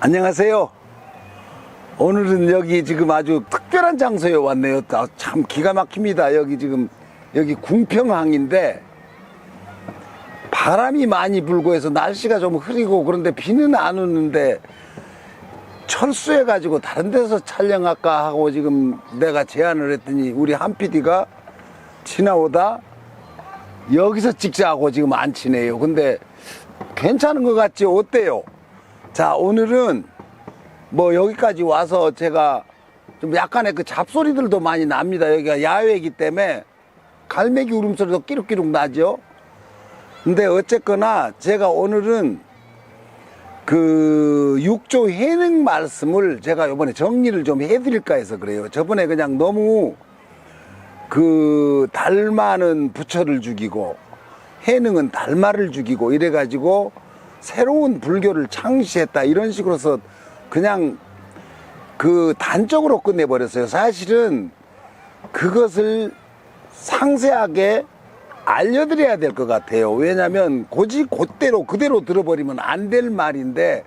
안녕하세요. 오늘은 여기 지금 아주 특별한 장소에 왔네요. 참 기가 막힙니다. 여기 궁평항인데 바람이 많이 불고 해서 날씨가 좀 흐리고 그런데 비는 안 오는데 철수해 가지고 다른 데서 촬영할까 하고 지금 내가 제안을 했더니 우리 한 PD가 지나오다 여기서 찍자고 지금 안 치네요. 근데 괜찮은 것 같지? 어때요? 자, 오늘은 뭐 여기까지 와서 제가 좀 약간의 그 잡소리들도 많이 납니다. 여기가 야외이기 때문에 갈매기 울음소리도 끼룩끼룩 나죠. 근데 어쨌거나 제가 오늘은 그 6조 해능 말씀을 제가 이번에 정리를 좀 해드릴까 해서 그래요. 저번에 그냥 너무 그 달마는 부처를 죽이고 해능은 달마를 죽이고 이래가지고 새로운 불교를 창시했다 이런 식으로서 그냥 그 단적으로 끝내버렸어요. 사실은 그것을 상세하게 알려드려야 될 것 같아요. 왜냐하면 곧대로 그대로 들어버리면 안 될 말인데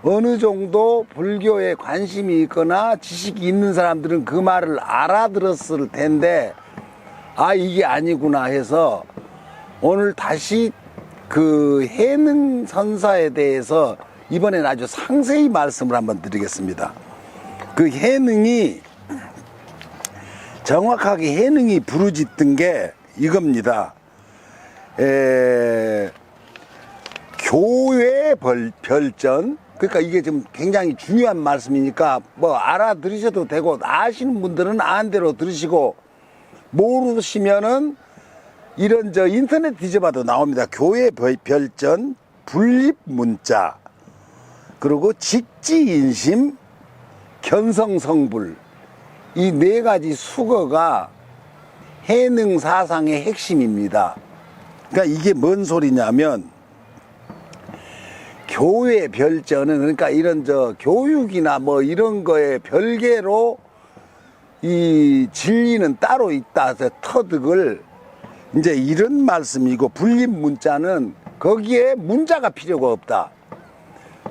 어느 정도 불교에 관심이 있거나 지식이 있는 사람들은 그 말을 알아들었을 텐데 아 이게 아니구나 해서 오늘 다시 그 해능 선사에 대해서 이번엔 아주 상세히 말씀을 한번 드리겠습니다. 그 해능이 정확하게 해능이 부르짖던 게 이겁니다. 교회 별전. 그러니까 이게 좀 굉장히 중요한 말씀이니까 뭐 알아들으셔도 되고 아시는 분들은 아는 대로 들으시고 모르시면은 이런 저 인터넷 뒤져봐도 나옵니다. 교회 별전, 분립문자, 그리고 직지인심, 견성성불 이 네 가지 수거가 해능 사상의 핵심입니다. 그러니까 이게 뭔 소리냐면 교회 별전은 그러니까 이런 저 교육이나 뭐 이런 거에 별개로 이 진리는 따로 있다 해서 터득을 이제 이런 말씀이고 분립문자는 거기에 문자가 필요가 없다.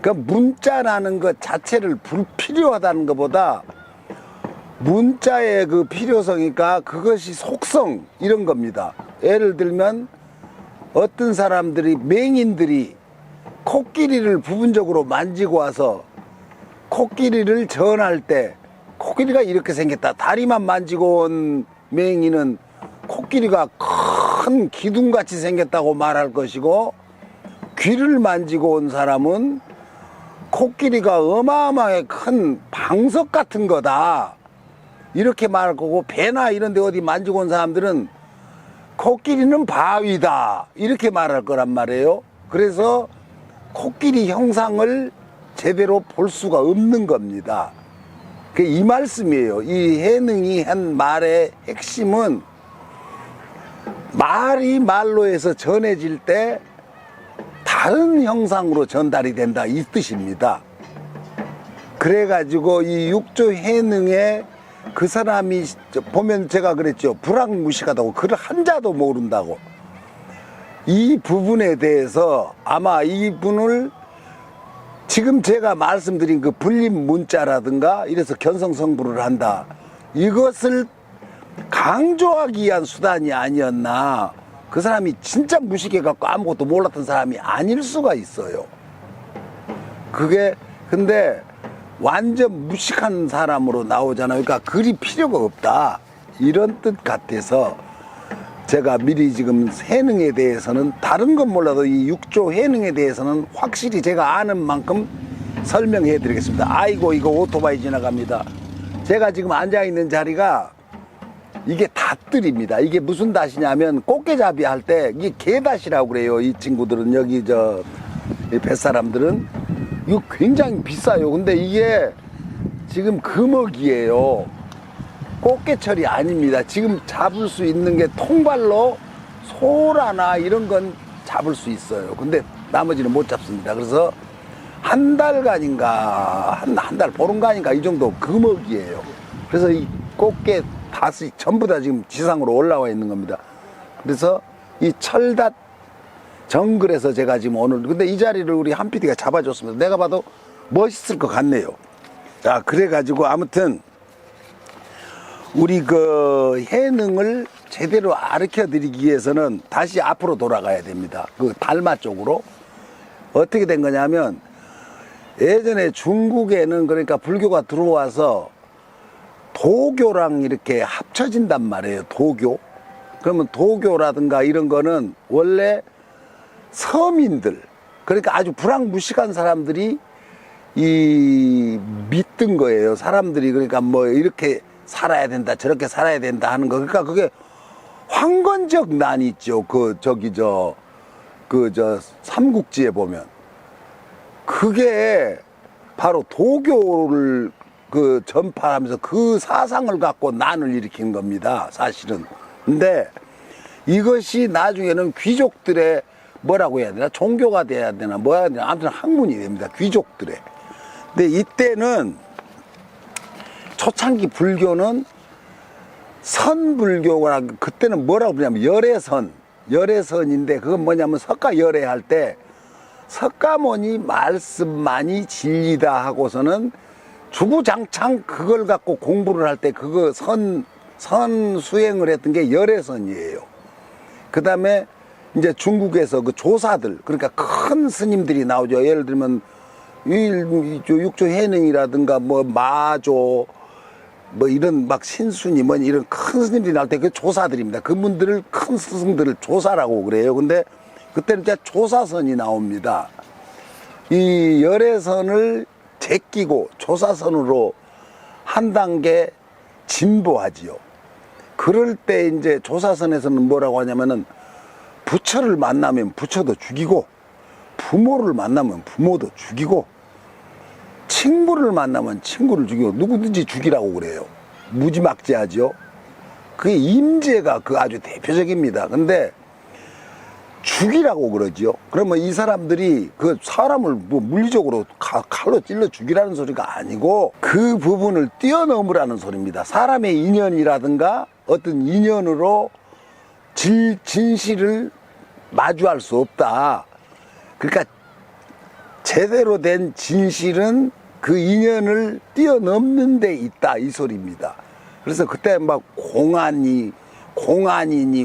그 문자라는 것 자체를 불필요하다는 것보다 문자의 그 필요성이니까 그것이 속성 이런 겁니다. 예를 들면 어떤 사람들이 맹인들이 코끼리를 부분적으로 만지고 와서 코끼리를 전할 때 코끼리가 이렇게 생겼다. 다리만 만지고 온 맹인은 코끼리가 큰 기둥같이 생겼다고 말할 것이고 귀를 만지고 온 사람은 코끼리가 어마어마하게 큰 방석 같은 거다 이렇게 말할 거고 배나 이런 데 어디 만지고 온 사람들은 코끼리는 바위다 이렇게 말할 거란 말이에요. 그래서 코끼리 형상을 제대로 볼 수가 없는 겁니다. 이 말씀이에요. 이 해능이 한 말의 핵심은 말이 말로 해서 전해질 때 다른 형상으로 전달이 된다 이 뜻입니다. 그래가지고 이 육조 해능에 그 사람이 보면 제가 그랬죠. 불황무식하다고 글을 한자도 모른다고. 이 부분에 대해서 아마 이분을 지금 제가 말씀드린 그 분립문자라든가 이래서 견성성불을 한다 이것을 강조하기 위한 수단이 아니었나. 그 사람이 진짜 무식해갖고 아무것도 몰랐던 사람이 아닐 수가 있어요. 그게 근데 완전 무식한 사람으로 나오잖아요. 그러니까 글이 필요가 없다 이런 뜻 같아서 제가 미리 지금 해능에 대해서는 다른 건 몰라도 이 6조 해능에 대해서는 확실히 제가 아는 만큼 설명해 드리겠습니다. 아이고 이거 오토바이 지나갑니다. 제가 지금 앉아있는 자리가 이게 닷들입니다. 이게 무슨 닷이냐면 꽃게잡이 할 때 이게 개닷이라고 그래요. 이 친구들은 여기 저 뱃사람들은 이거 굉장히 비싸요. 근데 이게 지금 금어기예요. 꽃게철이 아닙니다. 지금 잡을 수 있는 게 통발로 소라나 이런 건 잡을 수 있어요. 근데 나머지는 못 잡습니다. 그래서 한 달간인가 한 달 보름간인가 이 정도 금어기예요. 그래서 이 꽃게 닷이 전부 다 지금 지상으로 올라와 있는 겁니다. 그래서 이 철닷 정글에서 제가 지금 오늘 근데 이 자리를 우리 한 PD가 잡아줬습니다. 내가 봐도 멋있을 것 같네요. 자, 그래가지고 아무튼 우리 그 해능을 제대로 가르쳐 드리기 위해서는 다시 앞으로 돌아가야 됩니다. 그 달마 쪽으로. 어떻게 된 거냐면 예전에 중국에는 그러니까 불교가 들어와서 도교랑 이렇게 합쳐진단 말이에요. 도교. 그러면 도교라든가 이런 거는 원래 서민들, 그러니까 아주 불황무식한 사람들이 이 믿던 거예요. 사람들이 그러니까 뭐 이렇게 살아야 된다, 저렇게 살아야 된다 하는 거. 그러니까 그게 황건적 난이 있죠. 그 저기 저 삼국지에 보면 그게 바로 도교를 그 전파하면서 그 사상을 갖고 난을 일으킨 겁니다. 사실은. 근데 이것이 나중에는 귀족들의 뭐라고 해야 되나? 종교가 돼야 되나? 뭐 해야 되나? 아무튼 학문이 됩니다. 귀족들의. 근데 이때는 초창기 불교는 선불교라, 그때는 뭐라고 부르냐면 열애선인데 그건 뭐냐면 석가열애 할 때 석가모니 말씀만이 진리다 하고서는 주구장창 그걸 갖고 공부를 할 때 그거 선 수행을 했던 게 열애선이에요. 그 다음에 이제 중국에서 그 조사들, 그러니까 큰 스님들이 나오죠. 예를 들면 육조 해능이라든가 뭐 마조 뭐 이런 막 신순이 뭐 이런 큰 스님들이 나올 때 그 조사들입니다. 그분들을 큰 스승들을 조사라고 그래요. 근데 그때는 이제 조사선이 나옵니다. 이 열애선을 제끼고 조사선으로 한 단계 진보하지요. 그럴 때 이제 조사선에서는 뭐라고 하냐면은 부처를 만나면 부처도 죽이고, 부모를 만나면 부모도 죽이고, 친구를 만나면 친구를 죽이고, 누구든지 죽이라고 그래요. 무지막지하죠. 그게 임재가 그 아주 대표적입니다. 근데 죽이라고 그러죠. 그러면 이 사람들이 그 사람을 뭐 물리적으로 칼로 찔러 죽이라는 소리가 아니고 그 부분을 뛰어넘으라는 소리입니다. 사람의 인연이라든가 어떤 인연으로 진실을 마주할 수 없다. 그러니까 제대로 된 진실은 그 인연을 뛰어넘는 데 있다, 이 소리입니다. 그래서 그때 막 공안이니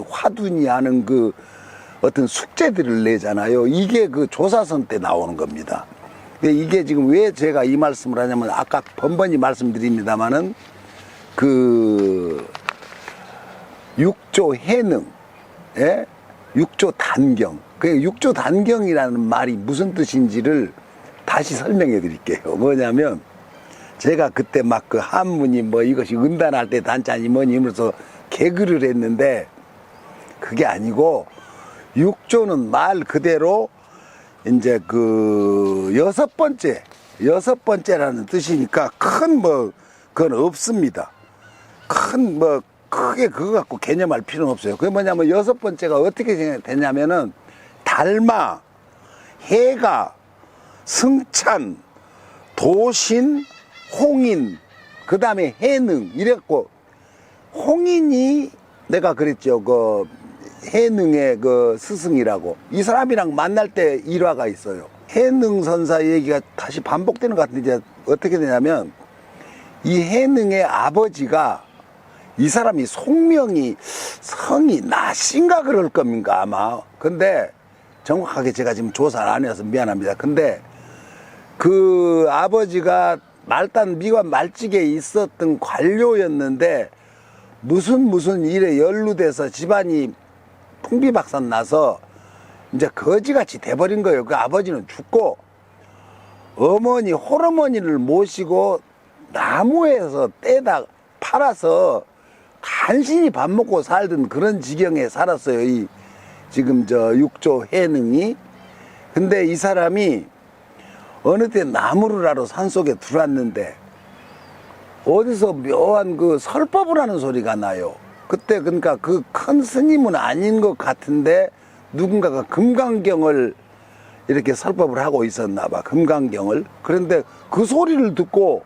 화두니 하는 그 어떤 숙제들을 내잖아요. 이게 그 조사선 때 나오는 겁니다. 근데 이게 지금 왜 제가 이 말씀을 하냐면 아까 번번이 말씀드립니다마는 그 육조 해능, 예? 육조 단경. 그 육조 단경이라는 말이 무슨 뜻인지를 다시 설명해 드릴게요. 뭐냐면 제가 그때 막 그 한문이 뭐 이것이 은단할 때 단자니 뭐니 이러면서 개그를 했는데 그게 아니고 육조는 말 그대로 이제 그 여섯 번째라는 뜻이니까 큰 뭐 그건 없습니다. 큰 뭐 크게 그거 갖고 개념할 필요는 없어요. 그게 뭐냐면 여섯 번째가 어떻게 되냐면은 달마, 해가, 승찬, 도신, 홍인, 그 다음에 해능 이랬고, 홍인이 내가 그랬죠. 그 해능의 그 스승이라고. 이 사람이랑 만날 때 일화가 있어요. 해능 선사 얘기가 다시 반복되는 것 같은데 이제 어떻게 되냐면 이 해능의 아버지가 이 사람이 성이 나신가 그럴 겁니까 아마. 근데 정확하게 제가 지금 조사를 안 해서 미안합니다. 근데 그 아버지가 말단 미관 말직에 있었던 관료였는데 무슨 일에 연루돼서 집안이 풍비박산 나서 이제 거지같이 돼버린 거예요. 그 아버지는 죽고 어머니 홀어머니를 모시고 나무에서 떼다 팔아서 간신히 밥 먹고 살던 그런 지경에 살았어요. 이 지금 저 육조 해능이. 근데 이 사람이 어느 때 나무를 하러 산속에 들어왔는데 어디서 묘한 그 설법을 하는 소리가 나요. 그때 그러니까 그 큰 스님은 아닌 것 같은데 누군가가 금강경을 이렇게 설법을 하고 있었나 봐. 금강경을. 그런데 그 소리를 듣고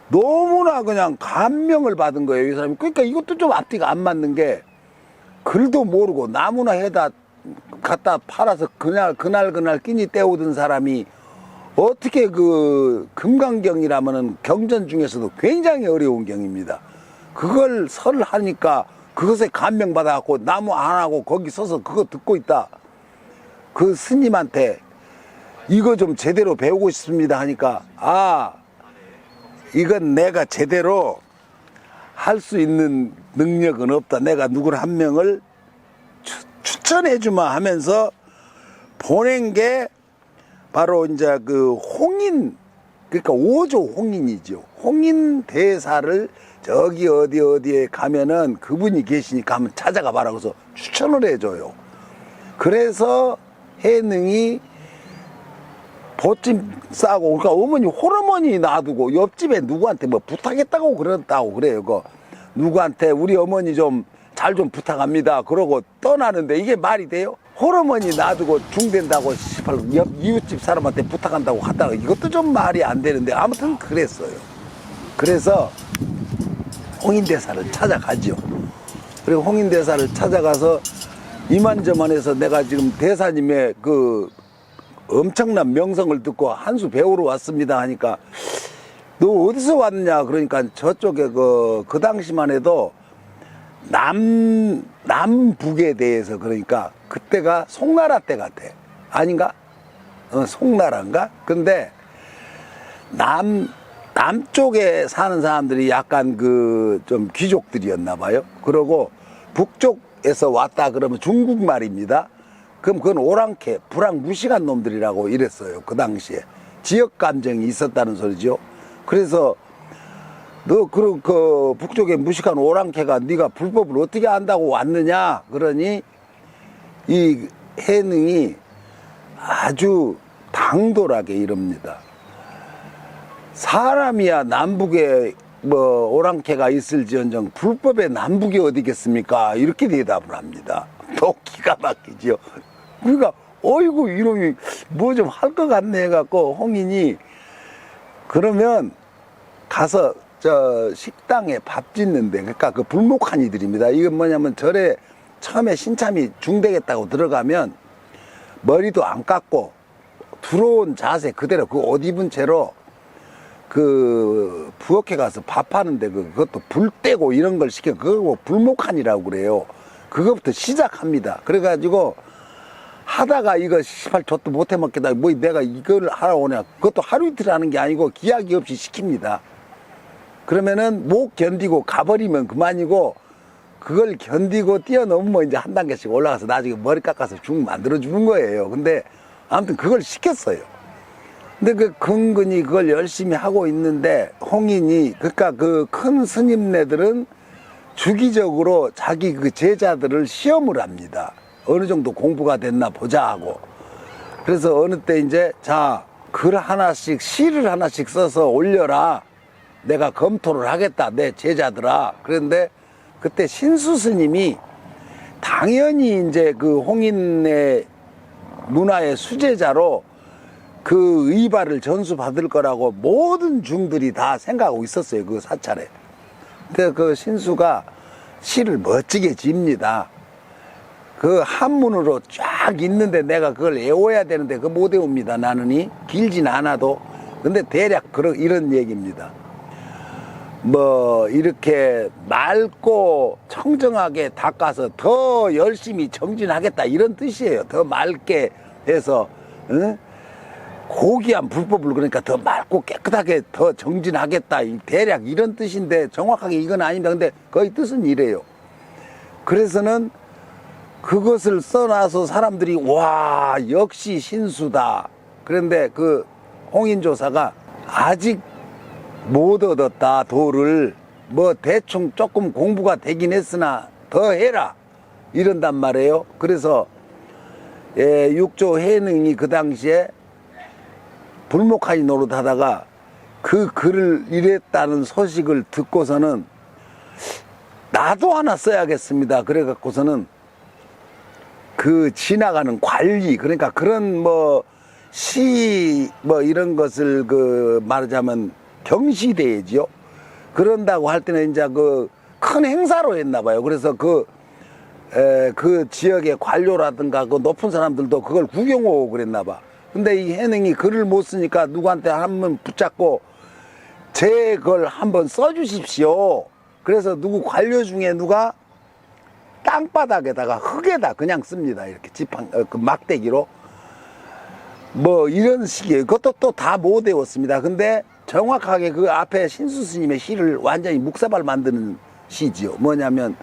너무나 그냥 감명을 받은 거예요, 이 사람이. 그러니까 이것도 좀 앞뒤가 안 맞는 게 글도 모르고 나무나 해다 갖다 팔아서 그날 끼니 때우던 사람이 어떻게 그 금강경이라면은 경전 중에서도 굉장히 어려운 경입니다. 그걸 설하니까 그것에 감명받아갖고 나무 안 하고 거기 서서 그거 듣고 있다. 그 스님한테 이거 좀 제대로 배우고 싶습니다 하니까, 아, 이건 내가 제대로 할 수 있는 능력은 없다. 내가 누구를 한 명을 추천해주마 하면서 보낸 게 바로 이제 그 홍인, 그러니까 5조 홍인이죠. 홍인 대사를 저기 어디에 가면은 그분이 계시니까 한번 찾아가 봐라. 그래서 추천을 해줘요. 그래서 해능이 보찜 싸고, 그러니까 어머니 홀어머니 놔두고 옆집에 누구한테 뭐 부탁했다고 그랬다고 그래요. 그 누구한테 우리 어머니 좀 잘 좀 부탁합니다. 그러고 떠나는데 이게 말이 돼요? 홀어머니 놔두고 중된다고 옆 이웃집 사람한테 부탁한다고 하다가 이것도 좀 말이 안 되는데 아무튼 그랬어요. 그래서 홍인대사를 찾아가죠. 그리고 홍인대사를 찾아가서 이만저만해서 내가 지금 대사님의 그 엄청난 명성을 듣고 한 수 배우러 왔습니다 하니까, 너 어디서 왔냐 그러니까 저쪽에 그 당시만 해도 남북에 대해서, 그러니까 그때가 송나라 때 같아. 아닌가? 송나라인가? 근데 남쪽에 사는 사람들이 약간 그 좀 귀족들이었나 봐요. 그러고 북쪽에서 왔다 그러면 중국말입니다. 그럼 그건 오랑캐, 불황무식한 놈들이라고 이랬어요. 그 당시에. 지역 감정이 있었다는 소리죠. 그래서 너 그 북쪽에 무식한 오랑캐가 네가 불법을 어떻게 안다고 왔느냐? 그러니 이 해능이 아주 당돌하게 이럽니다. 사람이야 남북에 뭐 오랑캐가 있을지언정 불법의 남북이 어디겠습니까? 이렇게 대답을 합니다. 또 기가 막히죠. 그러니까 어이구 이놈이 뭐 좀 할 것 같네 해갖고 홍인이 그러면 가서 저 식당에 밥 짓는데, 그러니까 그 불목한이들입니다. 이건 뭐냐면 절에 처음에 신참이 중되겠다고 들어가면 머리도 안 깎고 들어온 자세 그대로 그 옷 입은 채로 그 부엌에 가서 밥하는데 그것도 불 떼고 이런 걸 시켜. 그거 불목한이라고 그래요. 그거부터 시작합니다. 그래가지고 하다가 이거 시발 젖도 못해 먹겠다. 뭐 내가 이걸 하러 오냐. 그것도 하루 이틀 하는 게 아니고 기약이 없이 시킵니다. 그러면은 못 견디고 가버리면 그만이고, 그걸 견디고 뛰어넘으면 이제 한 단계씩 올라가서 나중에 머리 깎아서 죽 만들어주는 거예요. 근데 아무튼 그걸 시켰어요. 근데 그 근근히 그걸 열심히 하고 있는데 홍인이, 그러니까 그 큰 스님네들은 주기적으로 자기 그 제자들을 시험을 합니다. 어느 정도 공부가 됐나 보자 하고. 그래서 어느 때 이제 자, 글 하나씩, 시를 하나씩 써서 올려라. 내가 검토를 하겠다, 내 제자들아. 그런데 그때 신수 스님이 당연히 이제 그 홍인의 문화의 수제자로 그 의발을 전수받을 거라고 모든 중들이 다 생각하고 있었어요. 그 사찰에. 근데 그 신수가 시를 멋지게 집니다. 그 한문으로 쫙 있는데 내가 그걸 외워야 되는데 그거 못 외웁니다. 나는이 길진 않아도. 근데 대략 이런 얘기입니다. 뭐 이렇게 맑고 청정하게 닦아서 더 열심히 정진하겠다 이런 뜻이에요. 더 맑게 해서 고귀한 불법을, 그러니까 더 맑고 깨끗하게 더 정진하겠다, 대략 이런 뜻인데 정확하게 이건 아닙니다. 근데 거의 뜻은 이래요. 그래서는 그것을 써놔서 사람들이 와 역시 신수다. 그런데 그 홍인조사가 아직 못 얻었다, 도를. 뭐 대충 조금 공부가 되긴 했으나 더 해라 이런단 말이에요. 그래서 육조 해능이 그 당시에 불목하니 노릇하다가 그 글을 이랬다는 소식을 듣고서는 나도 하나 써야겠습니다. 그래 갖고서는 그 지나가는 관리, 그러니까 그런 뭐 시 뭐 이런 것을 그 말하자면 경시대회지요. 그런다고 할 때는 이제 그 큰 행사로 했나 봐요. 그래서 그 지역의 관료라든가 그 높은 사람들도 그걸 구경 오고 그랬나 봐. 근데 이 해능이 글을 못 쓰니까 누구한테 한번 붙잡고 제 걸 한번 써주십시오. 그래서 누구 관료 중에 누가 땅바닥에다가 흙에다 그냥 씁니다. 이렇게 지팡, 그 막대기로. 뭐 이런 식이에요. 그것도 또 다 못 외웠습니다. 근데 정확하게 그 앞에 신수 스님의 시를 완전히 묵사발 만드는 시지요. 뭐냐면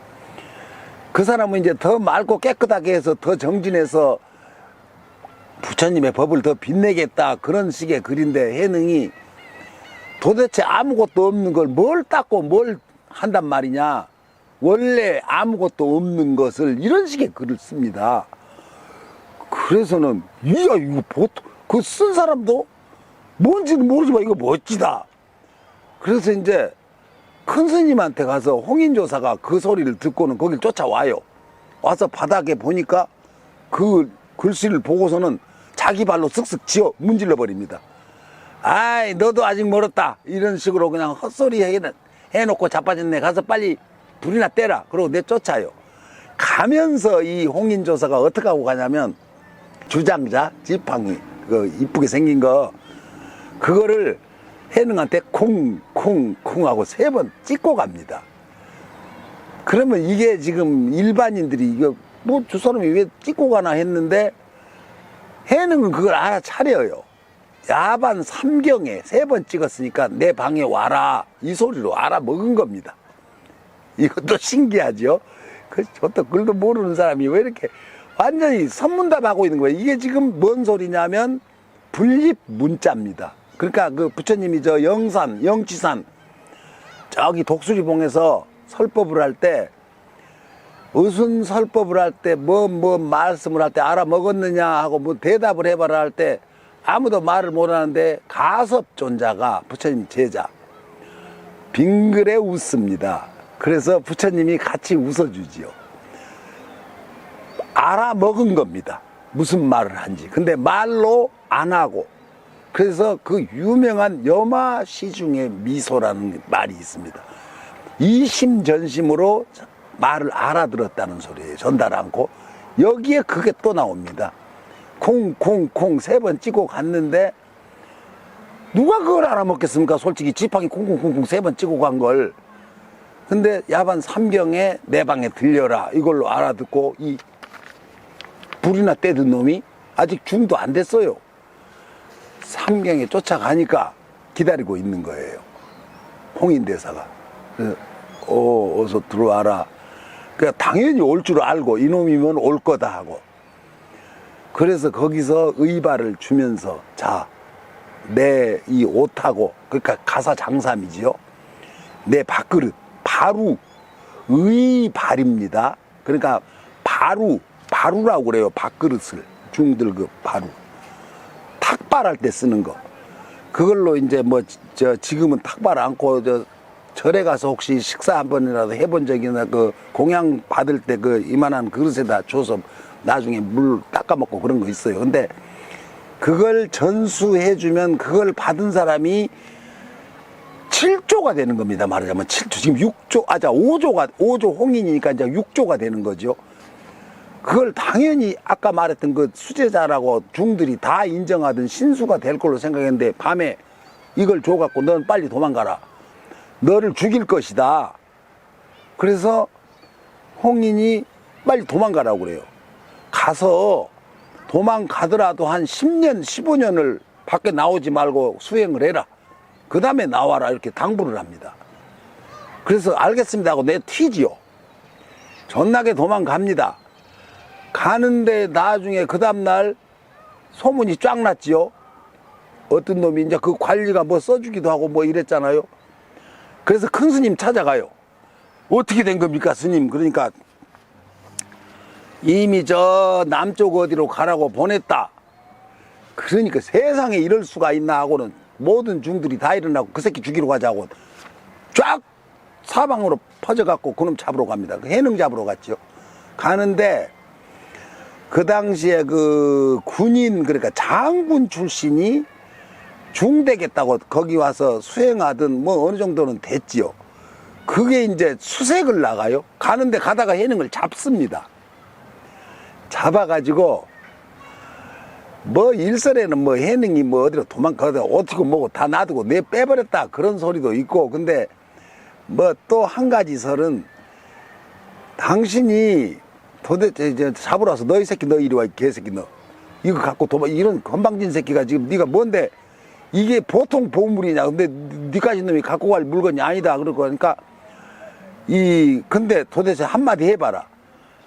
그 사람은 이제 더 맑고 깨끗하게 해서 더 정진해서 부처님의 법을 더 빛내겠다 그런 식의 글인데 해능이 도대체 아무것도 없는 걸 뭘 닦고 뭘 한단 말이냐. 원래 아무것도 없는 것을 이런 식의 글을 씁니다. 그래서는 이야 이거 보통 그 쓴 사람도 뭔지는 모르지만 이거 멋지다. 그래서 이제 큰 스님한테 가서 홍인조사가 그 소리를 듣고는 거길 쫓아와요. 와서 바닥에 보니까 그 글씨를 보고서는 자기 발로 쓱쓱 지어 문질러 버립니다. 아이 너도 아직 멀었다 이런 식으로 그냥 헛소리 해놓고 자빠졌네. 가서 빨리 불이나 떼라. 그러고 내쫓아요. 가면서 이 홍인조사가 어떻게 하고 가냐면 주장자 지팡이 그 이쁘게 생긴 거 그거를 해능한테 콩콩콩 하고 3번 찍고 갑니다. 그러면 이게 지금 일반인들이 이거 뭐 저 사람이 왜 찍고 가나 했는데 해능은 그걸 알아차려요. 야반 3경에 3번 찍었으니까 내 방에 와라 이 소리로 알아먹은 겁니다. 이것도 신기하죠. 저도 글도 모르는 사람이 왜 이렇게 완전히 선문답하고 있는 거예요. 이게 지금 뭔 소리냐면 분립 문자입니다. 그러니까 그 부처님이 저 영산, 영치산 저기 독수리봉에서 설법을 할 때 무슨 설법을 할 때 뭐 말씀을 할 때 알아먹었느냐 하고 뭐 대답을 해봐라 할 때 아무도 말을 못하는데 가섭존자가 부처님 제자 빙글에 웃습니다. 그래서 부처님이 같이 웃어주지요. 알아먹은 겁니다. 무슨 말을 한지. 근데 말로 안 하고. 그래서 그 유명한 여마시중의 미소라는 말이 있습니다. 이심전심으로 말을 알아들었다는 소리예요. 전달 않고. 여기에 그게 또 나옵니다. 콩콩콩 3번 찍고 갔는데 누가 그걸 알아먹겠습니까? 솔직히 지팡이 콩콩콩콩 3번 찍고 간 걸. 근데 야반 3경에 내 방에 들려라 이걸로 알아듣고 이 불이나 떼든 놈이 아직 중도 안 됐어요. 3경에 쫓아가니까 기다리고 있는 거예요. 홍인대사가. 어서 들어와라. 그러니까 당연히 올 줄 알고 이놈이면 올 거다 하고. 그래서 거기서 의발을 주면서 자, 내 이 옷하고 그러니까 가사장삼이지요. 내 밥그릇 바루 의발입니다. 그러니까 바루라고 그래요. 밥그릇을 중들 그 바루 탁발할 때 쓰는 거. 그걸로 이제 뭐 저 지금은 탁발 않고 저 절에 가서 혹시 식사 한 번이라도 해본 적이나 그 공양 받을 때 그 이만한 그릇에다 줘서 나중에 물 닦아 먹고 그런 거 있어요. 근데 그걸 전수해주면 그걸 받은 사람이 7조가 되는 겁니다. 말하자면 7조. 지금 6조, 5조 홍인이니까 이제 6조가 되는 거죠. 그걸 당연히 아까 말했던 그 수제자라고 중들이 다 인정하던 신수가 될 걸로 생각했는데 밤에 이걸 줘갖고 넌 빨리 도망가라. 너를 죽일 것이다. 그래서 홍인이 빨리 도망가라고 그래요. 가서 도망가더라도 한 10년, 15년을 밖에 나오지 말고 수행을 해라. 그 다음에 나와라. 이렇게 당부를 합니다. 그래서 알겠습니다 하고 내 튀지요. 전나게 도망갑니다. 가는데 나중에 그 다음날 소문이 쫙 났지요. 어떤 놈이 이제 그 관리가 뭐 써주기도 하고 뭐 이랬잖아요. 그래서 큰 스님 찾아가요. 어떻게 된 겁니까 스님? 그러니까 이미 저 남쪽 어디로 가라고 보냈다. 그러니까 세상에 이럴 수가 있나 하고는 모든 중들이 다 일어나고 그 새끼 죽이러 가자고 쫙 사방으로 퍼져갖고 그놈 잡으러 갑니다. 그 해능 잡으러 갔죠. 가는데 그 당시에 그 군인 그러니까 장군 출신이 중되겠다고 거기 와서 수행하든 뭐 어느 정도는 됐지요. 그게 이제 수색을 나가요. 가는데 가다가 해능을 잡습니다. 잡아가지고 뭐 일설에는 뭐 해능이 뭐 어디로 도망가다 어떻게 뭐고 다 놔두고 내 빼버렸다 그런 소리도 있고, 근데 뭐 또 한 가지 설은 당신이 도대체 이제 잡으러 와서 너 이 새끼 너 이리 와 이 개새끼 너 이거 갖고 도망 이런 건방진 새끼가 지금 네가 뭔데 이게 보통 보물이냐, 근데 니까지 놈이 갖고 갈 물건이 아니다 그러고 그러니까 근데 도대체 한마디 해봐라,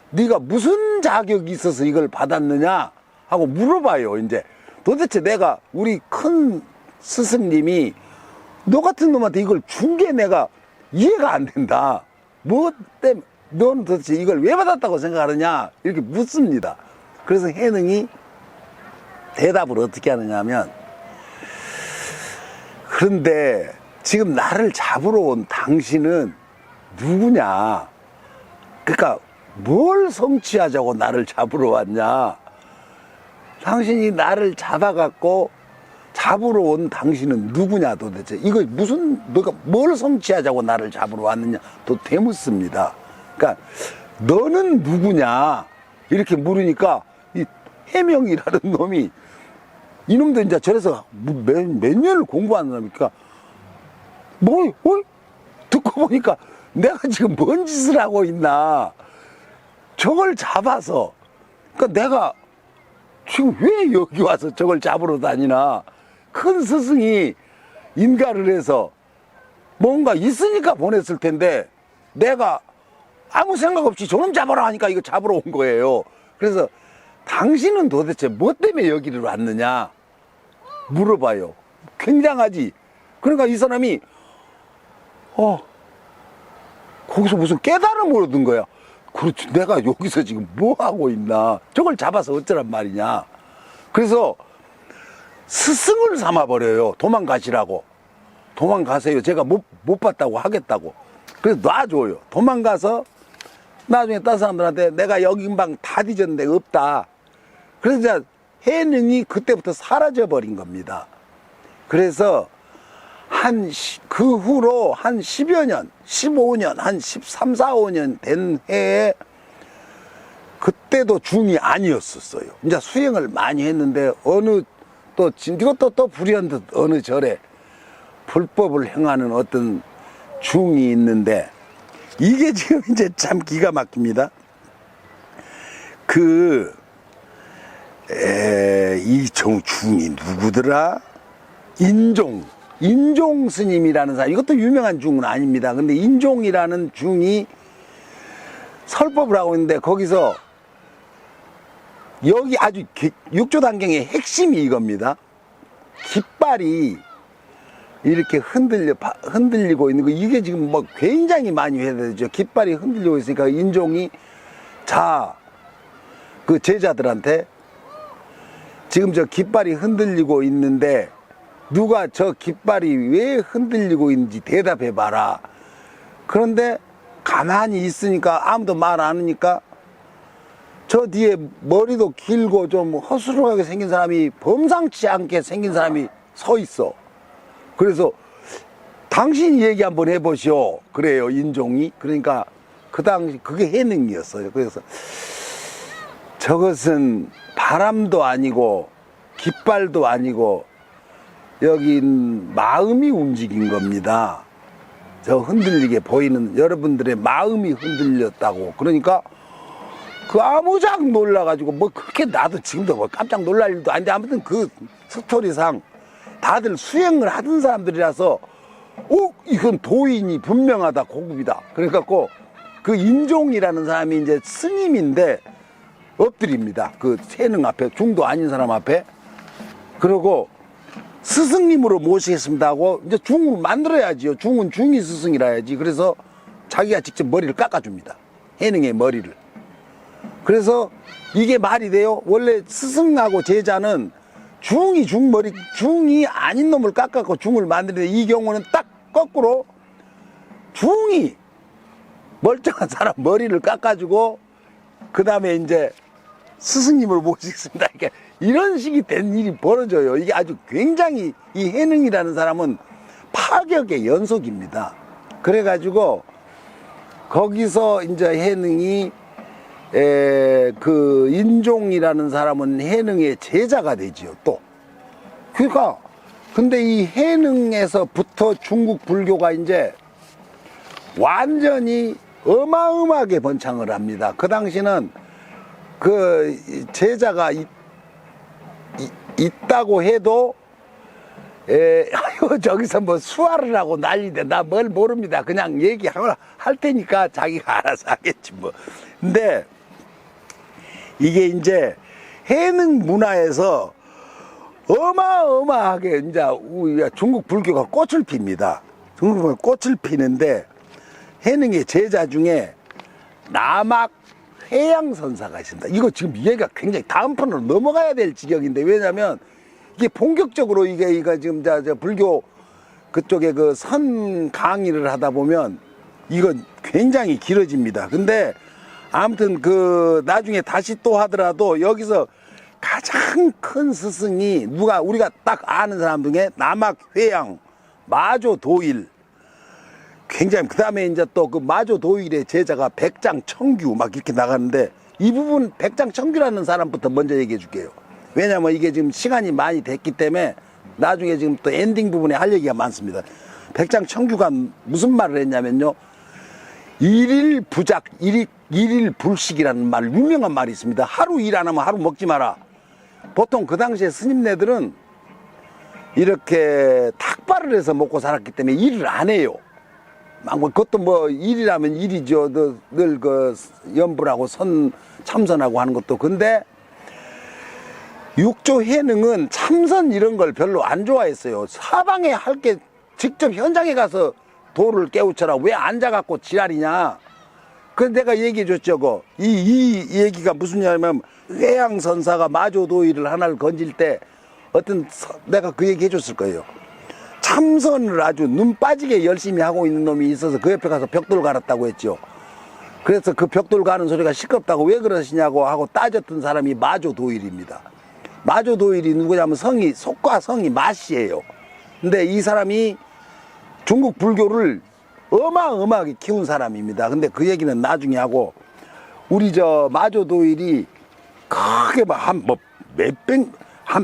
네가 무슨 자격이 있어서 이걸 받았느냐 하고 물어봐요. 이제 도대체 내가 우리 큰 스승님이 너 같은 놈한테 이걸 준 게 내가 이해가 안 된다. 뭐 때문에 너는 도대체 이걸 왜 받았다고 생각하느냐 이렇게 묻습니다. 그래서 해능이 대답을 어떻게 하느냐 하면, 그런데 지금 나를 잡으러 온 당신은 누구냐, 그러니까 뭘 성취하자고 나를 잡으러 왔냐, 당신이 나를 잡아갖고 잡으러 온 당신은 누구냐 도대체, 이거 무슨 너가 뭘 성취하자고 나를 잡으러 왔느냐 또 되묻습니다. 그러니까 너는 누구냐 이렇게 물으니까 이 해명이라는 놈이, 이놈도 이제 저래서 몇 년을 공부하는 놈이니까 듣고 보니까 내가 지금 뭔 짓을 하고 있나, 저걸 잡아서, 그러니까 내가 지금 왜 여기 와서 저걸 잡으러 다니나, 큰 스승이 인가를 해서 뭔가 있으니까 보냈을 텐데 내가 아무 생각 없이 저놈 잡아라 하니까 이거 잡으러 온 거예요. 그래서 당신은 도대체 뭐 때문에 여기를 왔느냐 물어봐요. 굉장하지. 그러니까 이 사람이 거기서 무슨 깨달음을 얻은 거야. 그렇지, 내가 여기서 지금 뭐 하고 있나, 저걸 잡아서 어쩌란 말이냐. 그래서 스승을 삼아버려요. 도망가시라고. 도망가세요. 제가 못 봤다고 하겠다고. 그래서 놔줘요. 도망가서 나중에 다른 사람들한테 내가 여기 방 다 뒤졌는데 없다. 그래서 이제 해능이 그때부터 사라져버린 겁니다. 그래서 그 후로 한 10여 년, 15년, 한 13, 14, 5년 된 해에 그때도 중이 아니었었어요. 이제 수행을 많이 했는데 이것도 또 불현듯 어느 절에 불법을 행하는 어떤 중이 있는데, 이게 지금 이제 참 기가 막힙니다. 이 중이 누구더라? 인종 스님이라는 사람, 이것도 유명한 중은 아닙니다. 근데 인종이라는 중이 설법을 하고 있는데, 거기서 여기 아주 육조단경의 핵심이 이겁니다. 깃발이 이렇게 흔들리고 있는 거, 이게 지금 뭐 굉장히 많이 해야 되죠. 깃발이 흔들리고 있으니까 인종이 그 제자들한테 지금 저 깃발이 흔들리고 있는데 누가 저 깃발이 왜 흔들리고 있는지 대답해 봐라. 그런데 가만히 있으니까 아무도 말 안 하니까 저 뒤에 머리도 길고 좀 허술하게 생긴 사람이, 범상치 않게 생긴 사람이 서 있어. 그래서 당신이 얘기 한번 해보시오. 그래요, 인종이. 그러니까 그 당시 그게 해능이었어요. 그래서 저것은 바람도 아니고 깃발도 아니고 여기 마음이 움직인 겁니다. 저 흔들리게 보이는 여러분들의 마음이 흔들렸다고. 그러니까 그 아무작 놀라가지고 뭐 그렇게 나도 지금도 뭐 깜짝 놀랄 일도 아닌데, 아무튼 그 스토리상 다들 수행을 하던 사람들이라서 이건 도인이 분명하다, 고급이다. 그래갖고 그 인종이라는 사람이 이제 스님인데 엎드립니다. 그 세능 앞에, 중도 아닌 사람 앞에. 그러고 스승님으로 모시겠습니다 하고 이제 중을 만들어야지요. 중은 중이 스승이라 해야지. 그래서 자기가 직접 머리를 깎아줍니다. 해능의 머리를. 그래서 이게 말이 돼요? 원래 스승하고 제자는 중이 아닌 놈을 깎아갖고 중을 만드는데, 이 경우는 딱 거꾸로 중이 멀쩡한 사람 머리를 깎아주고 그 다음에 이제 스승님을 모시겠습니다. 이렇게 이런 식이 된 일이 벌어져요. 이게 아주 굉장히, 이 해능이라는 사람은 파격의 연속입니다. 그래가지고 거기서 이제 해능이 그 인종이라는 사람은 해능의 제자가 되지요, 또. 그러니까, 근데 이 해능에서부터 중국 불교가 이제 완전히 어마어마하게 번창을 합니다. 그 당시는 그 제자가 있다고 해도 아유, 저기서 뭐 수화를 하고 난리인데 나 뭘 모릅니다. 그냥 얘기할 테니까 자기가 알아서 하겠지 뭐. 근데 이게 이제 해능 문화에서 어마어마하게 이제 중국 불교가 꽃을 핍니다. 중국 불교가 꽃을 피는데 해능의 제자 중에 남악 회양선사가 있습니다. 이거 지금 얘기가 굉장히 다음 편으로 넘어가야 될 지경인데, 왜냐면 이게 본격적으로 이거 지금 저 불교 그쪽에 그 선 강의를 하다 보면 이건 굉장히 길어집니다. 근데 아무튼 그 나중에 다시 또 하더라도 여기서 가장 큰 스승이 우리가 딱 아는 사람 중에 남악 회양 마조 도일, 굉장히, 그 다음에 이제 또 그 마조 도일의 제자가 백장 청규 막 이렇게 나가는데, 이 부분 백장 청규라는 사람부터 먼저 얘기해 줄게요. 왜냐면 이게 지금 시간이 많이 됐기 때문에 나중에 지금 또 엔딩 부분에 할 얘기가 많습니다. 백장 청규가 무슨 말을 했냐면요, 일일 부작, 일일 불식이라는 말, 유명한 말이 있습니다. 하루 일 안 하면 하루 먹지 마라. 보통 그 당시에 스님네들은 이렇게 탁발을 해서 먹고 살았기 때문에 일을 안 해요. 그것도 뭐 일이라면 일이죠. 늘 그 연불하고 참선하고 하는 것도. 근데 육조 해능은 참선 이런 걸 별로 안 좋아했어요. 사방에 할 게 직접 현장에 가서 도를 깨우쳐라. 왜 앉아갖고 지랄이냐. 그래서 내가 얘기해 줬죠. 이 얘기가 무슨 얘기냐면, 회양선사가 마조도일을 하나를 건질 때 내가 그 얘기 해줬을 거예요. 참선을 아주 눈 빠지게 열심히 하고 있는 놈이 있어서 그 옆에 가서 벽돌 갈았다고 했죠. 그래서 그 벽돌 가는 소리가 시끄럽다고 왜 그러시냐고 하고 따졌던 사람이 마조도일입니다. 마조도일이 누구냐면 속과 성이 마씨예요. 근데 이 사람이 중국 불교를 어마어마하게 키운 사람입니다. 근데 그 얘기는 나중에 하고, 우리 저 마조도일이 크게 한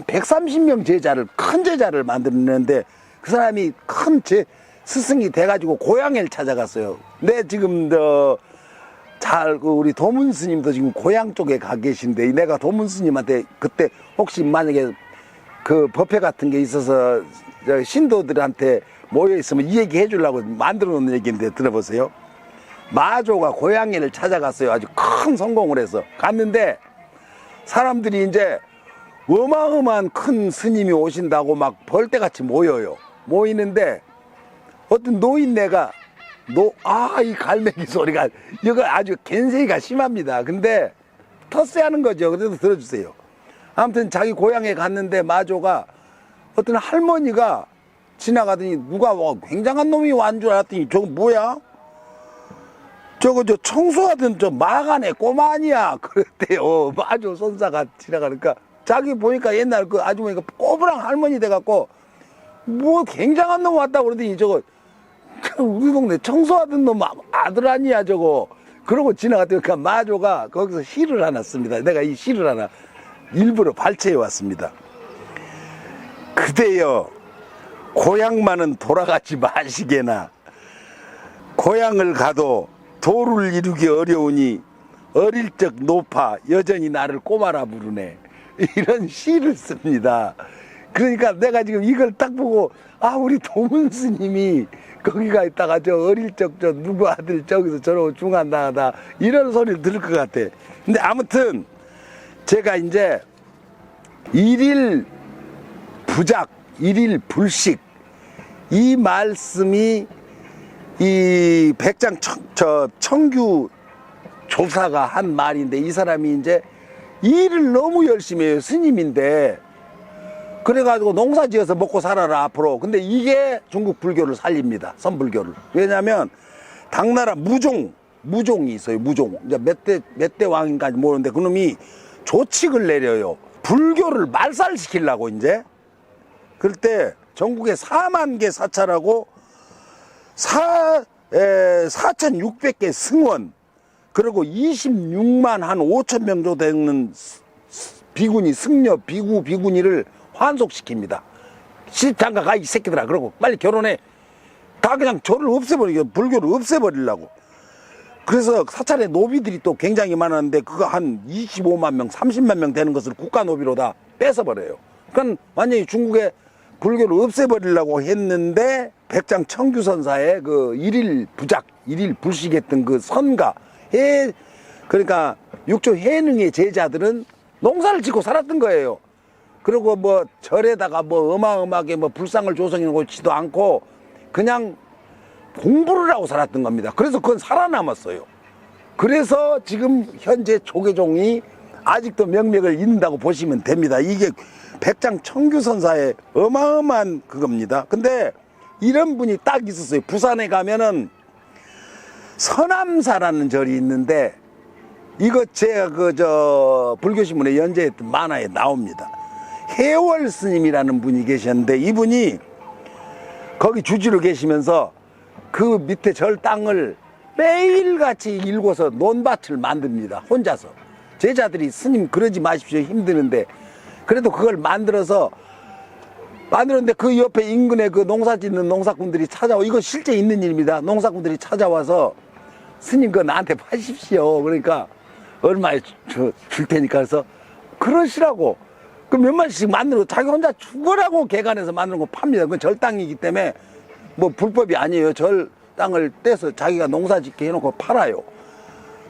130명 제자를, 큰 제자를 만들었는데, 그 사람이 큰 스승이 돼가지고 고향을 찾아갔어요. 근데 지금 우리 도문 스님도 지금 고향 쪽에 가 계신데, 내가 도문 스님한테 그때 혹시 만약에 그 법회 같은 게 있어서 신도들한테 모여 있으면 이 얘기 해주려고 만들어 놓은 얘기인데 들어보세요. 마조가 고향을 찾아갔어요. 아주 큰 성공을 해서 갔는데, 사람들이 이제 어마어마한 큰 스님이 오신다고 막 벌떼같이 모여요. 모이는데 어떤 노인네가 이 갈매기 소리가, 이거 아주 갠세이가 심합니다. 근데 텃세하는 거죠. 그래도 들어주세요. 아무튼 자기 고향에 갔는데 마조가 어떤 할머니가 지나가더니 누가 굉장한 놈이 완 줄 알았더니 저거 뭐야? 저거 저 청소하던 저 마간의 꼬마 아니야? 그랬대요. 마조 선사가 지나가니까 자기 보니까 옛날 그 아주머니가 꼬부랑 할머니 돼갖고 뭐 굉장한 놈 왔다고 그러더니 저거 우리 동네 청소하던 놈 아들 아니야 저거. 그러고 지나갔더니 마조가 거기서 시를 하나 씁니다. 내가 이 시를 하나 일부러 발췌해 왔습니다. 그대여 고향만은 돌아가지 마시게나, 고향을 가도 도를 이루기 어려우니 어릴 적 높아 여전히 나를 꼬마라 부르네. 이런 시를 씁니다. 그러니까 내가 지금 이걸 딱 보고 우리 도문 스님이 거기가 있다가 저 어릴 적 저 누구 아들 저기서 저러고 중한다하다 이런 소리를 들을 것 같아. 근데 아무튼 제가 이제 일일 부작, 일일 불식, 이 말씀이 이 백장 청규 조사가 한 말인데, 이 사람이 이제 일을 너무 열심히 해요. 스님인데. 그래가지고 농사 지어서 먹고 살아라 앞으로. 근데 이게 중국 불교를 살립니다. 선불교를. 왜냐면 당나라 무종이 있어요. 무종. 이제 몇 대 왕인가지 모르는데 그놈이 조칙을 내려요. 불교를 말살시키려고 이제. 그럴 때 전국에 4만 개 사찰하고 4,600개 승원, 그리고 26만 한 5천 명 정도 되는 비구니, 승려, 비구니를 환속시킵니다. 시집장가 가, 이 새끼들아. 그러고 빨리 결혼해. 다 그냥 저를 없애버리고, 불교를 없애버리려고. 그래서 사찰에 노비들이 또 굉장히 많았는데, 그거 한 25만 명, 30만 명 되는 것을 국가 노비로 다 뺏어버려요. 그러니까 완전히 중국에 불교를 없애버리려고 했는데, 백장 청규선사의 그 일일 부작, 일일 불식했던 그 선가, 그러니까 육조 해능의 제자들은 농사를 짓고 살았던 거예요. 그리고 뭐 절에다가 뭐 어마어마하게 뭐 불상을 조성해 놓지도 않고 그냥 공부를 하고 살았던 겁니다. 그래서 그건 살아남았어요. 그래서 지금 현재 조계종이 아직도 명맥을 잇는다고 보시면 됩니다. 이게 백장 청규선사의 어마어마한 그겁니다. 근데 이런 분이 딱 있었어요. 부산에 가면은 서남사라는 절이 있는데, 이거 제가 불교신문에 연재했던 만화에 나옵니다. 해월 스님이라는 분이 계셨는데, 이분이 거기 주지로 계시면서 그 밑에 절 땅을 매일같이 일궈서 논밭을 만듭니다. 혼자서. 제자들이 스님 그러지 마십시오, 힘드는데. 그래도 그걸 만들었는데 그 옆에 인근에 그 농사 짓는 농사꾼들이 찾아와. 이거 실제 있는 일입니다. 농사꾼들이 찾아와서 스님 그거 나한테 파십시오. 그러니까 얼마에 줄 테니까. 그래서 그러시라고. 그 몇만씩 만들고 자기 혼자 죽으라고 개간해서 만드는 거 팝니다. 그건 절 땅이기 때문에 뭐 불법이 아니에요. 절 땅을 떼서 자기가 농사 짓게 해놓고 팔아요.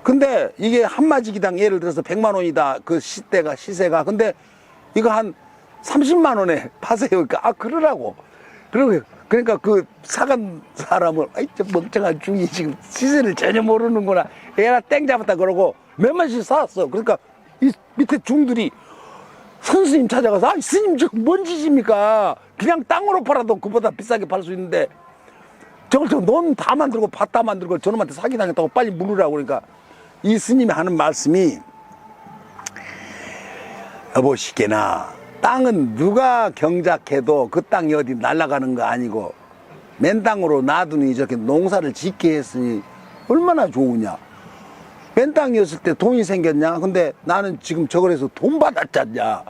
근데 이게 한마지기당 예를 들어서 100만 원이다. 그 시세가. 근데 이거 한 30만 원에 파세요. 그러니까 그러라고. 그러니까 그 사간 사람을 저 멍청한 중이 지금 시세를 전혀 모르는구나. 얘나 땡 잡았다 그러고 몇만씩 사왔어. 그러니까 이 밑에 중들이 선스님 찾아가서 스님 저 뭔 짓입니까? 그냥 땅으로 팔아도 그보다 비싸게 팔 수 있는데 저걸 넌 다 만들고 밭 다 만들고 저놈한테 사기당했다고 빨리 물으라고. 그러니까 이 스님이 하는 말씀이, 여보시게나 땅은 누가 경작해도 그 땅이 어디 날아가는 거 아니고 맨 땅으로 놔두니 저렇게 농사를 짓게 했으니 얼마나 좋으냐. 맨 땅이었을 때 돈이 생겼냐. 근데 나는 지금 저걸 해서 돈 받았잖냐.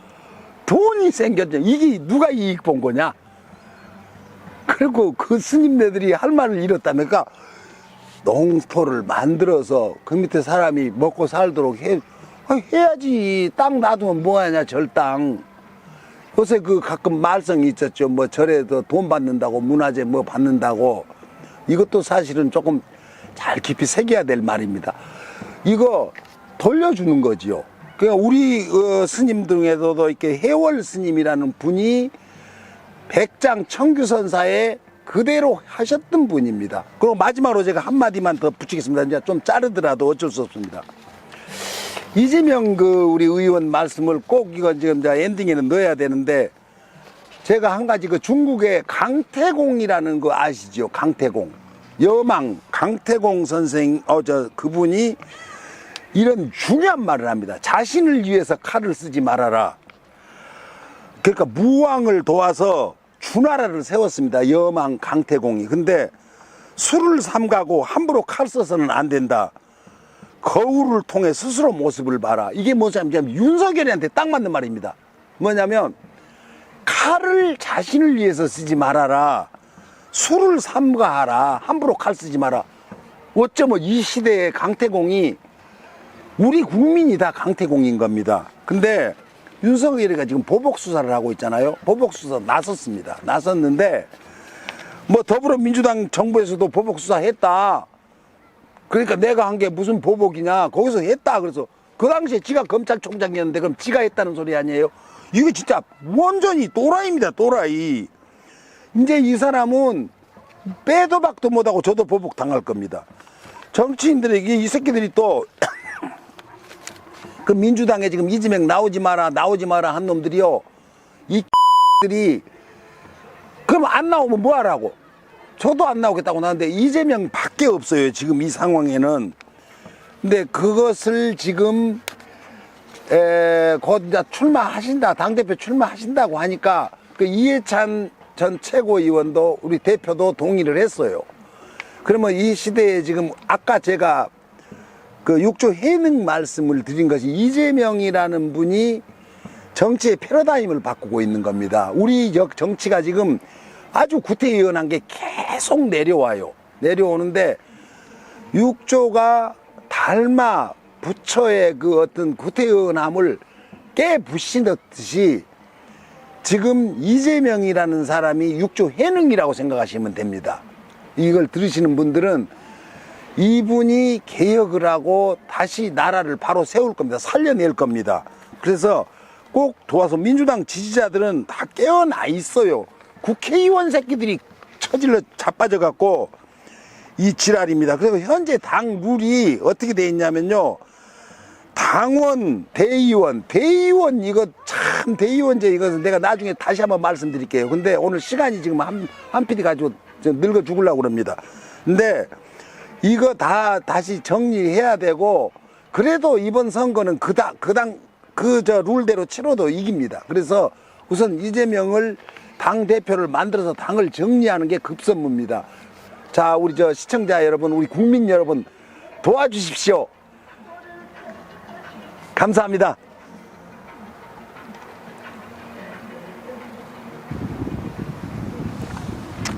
돈이 생겼냐. 이게 누가 이익 본 거냐. 그리고 그 스님네들이 할 말을 잃었다니까, 농토를 만들어서 그 밑에 사람이 먹고 살도록 해야지. 땅 놔두면 뭐하냐, 절땅. 요새 그 가끔 말썽이 있었죠. 뭐 절에서 돈 받는다고, 문화재 뭐 받는다고. 이것도 사실은 조금 잘 깊이 새겨야 될 말입니다. 이거 돌려주는 거지요. 그러니까 우리 스님 중에서도 이렇게 해월 스님이라는 분이 백장 청규선사에 그대로 하셨던 분입니다. 그리고 마지막으로 제가 한마디만 더 붙이겠습니다. 이제 좀 자르더라도 어쩔 수 없습니다. 이재명 우리 의원 말씀을 꼭 이거 지금 이제 엔딩에는 넣어야 되는데, 제가 한 가지 그 중국의 강태공이라는 거 아시죠? 강태공. 여망 강태공 선생, 그분이 이런 중요한 말을 합니다. 자신을 위해서 칼을 쓰지 말아라. 그러니까 무왕을 도와서 주나라를 세웠습니다. 여망 강태공이. 근데 술을 삼가고 함부로 칼 써서는 안 된다. 거울을 통해 스스로 모습을 봐라. 이게 뭐냐면 윤석열이한테 딱 맞는 말입니다. 뭐냐면 칼을 자신을 위해서 쓰지 말아라. 술을 삼가하라. 함부로 칼 쓰지 마라. 어쩌면 이 시대의 강태공이 우리 국민이 다 강태공인 겁니다. 근데 윤석열이가 지금 보복수사를 하고 있잖아요. 보복수사 나섰습니다. 나섰는데 뭐 더불어민주당 정부에서도 보복수사 했다. 그러니까 내가 한 게 무슨 보복이냐. 거기서 했다. 그래서 그 당시에 지가 검찰총장이었는데 그럼 지가 했다는 소리 아니에요. 이게 진짜 완전히 또라이입니다. 또라이. 이제 이 사람은 빼도 박도 못하고 저도 보복 당할 겁니다. 정치인들에게 이 새끼들이 또 그 민주당에 지금 이재명 나오지 마라 한 놈들이요. 이 들이 그럼 안 나오면 뭐 하라고. 저도 안 나오겠다고 나왔는데 이재명 밖에 없어요. 지금 이 상황에는. 근데 그것을 지금 곧 이제 출마하신다. 당대표 출마하신다고 하니까 그 이해찬 전 최고위원도 우리 대표도 동의를 했어요. 그러면 이 시대에 지금 아까 제가 그 6조 해능 말씀을 드린 것이 이재명이라는 분이 정치의 패러다임을 바꾸고 있는 겁니다. 우리 정치가 지금 아주 구태의연한 게 계속 내려와요. 내려오는데 6조가 닮아 부처의 그 어떤 구태의연함을 깨부시듯이 지금 이재명이라는 사람이 6조 해능이라고 생각하시면 됩니다. 이걸 들으시는 분들은 이분이 개혁을 하고 다시 나라를 바로 세울 겁니다. 살려낼 겁니다. 그래서 꼭 도와서 민주당 지지자들은 다 깨어나 있어요. 국회의원 새끼들이 처질러 자빠져 갖고 이 지랄입니다. 그래서 현재 당 룰이 어떻게 돼 있냐면요. 당원, 대의원 이거 참 대의원제 이것은 내가 나중에 다시 한번 말씀드릴게요. 근데 오늘 시간이 지금 한 피디 가지고 늙어 죽으려고 그럽니다. 근데 이거 다 다시 정리해야 되고 그래도 이번 선거는 저 룰대로 치러도 이깁니다. 그래서 우선 이재명을 당 대표를 만들어서 당을 정리하는 게 급선무입니다. 자, 우리 저 시청자 여러분, 우리 국민 여러분 도와주십시오. 감사합니다.